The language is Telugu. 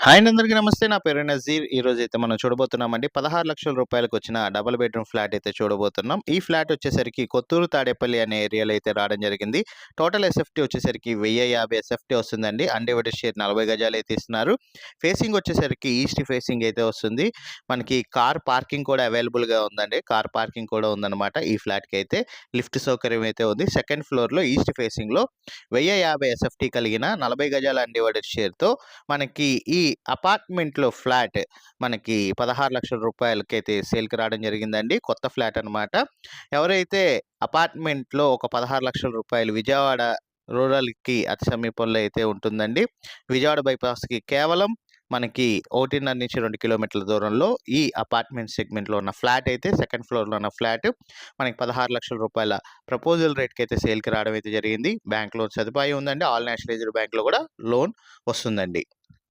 హాయ్ అండి, అందరికీ నమస్తే. నా పేరు నజీర్. ఈరోజైతే మనం చూడబోతున్నామండి 16,00,000 రూపాయలకొచ్చిన డబుల్ బెడ్‌రూమ్ ఫ్లాట్ అయితే చూడబోతున్నాం. ఈ ఫ్లాట్ వచ్చేసరికి కొత్తూరు తాడేపల్లి అనే ఏరియాలో అయితే రావడం జరిగింది. టోటల్ ఎస్ఎఫ్టీ వచ్చేసరికి 1050 ఎస్ఎఫ్టీ వస్తుందండి. అన్‌డివైడెడ్ షేర్ 40 గజాలు అయితే ఇస్తున్నారు. ఫేసింగ్ వచ్చేసరికి ఈస్ట్ ఫేసింగ్ అయితే వస్తుంది. మనకి కార్ పార్కింగ్ కూడా అవైలబుల్‌గా ఉందండి. కార్ పార్కింగ్ కూడా ఉందన్నమాట ఈ ఫ్లాట్‌కి అయితే. లిఫ్ట్ సౌకర్యం అయితే ఉంది. సెకండ్ ఫ్లోర్‌లో ఈస్ట్ ఫేసింగ్‌లో 1050 ఎస్ఎఫ్టీ కలిగిన 40 గజాల అన్‌డివైడెడ్ షేర్‌తో మనకి ఈ అపార్ట్మెంట్‌లో ఫ్లాట్ మనకి 16,00,000 రూపాయలకైతే సేల్‌కి రావడం జరిగిందండి. కొత్త ఫ్లాట్ అనమాట. ఎవరైతే అపార్ట్మెంట్‌లో ఒక 16,00,000 రూపాయలు విజయవాడ రూరల్‌కి అతి సమీపంలో అయితే ఉంటుందండి. విజయవాడ బైపాస్‌కి కేవలం మనకి 1.5-2 కిలోమీటర్ల దూరంలో ఈ అపార్ట్మెంట్ సెగ్మెంట్‌లో ఉన్న ఫ్లాట్ అయితే సెకండ్ ఫ్లోర్‌లో ఉన్న ఫ్లాట్ మనకి 16,00,000 రూపాయల ప్రపోజల్ రేట్‌కైతే సేల్‌కి రావడం అయితే జరిగింది. బ్యాంక్ లోన్ సదుపాయం ఉందండి. ఆల్ నేషనలైజ్డ్ బ్యాంక్‌లో కూడా లోన్ వస్తుందండి.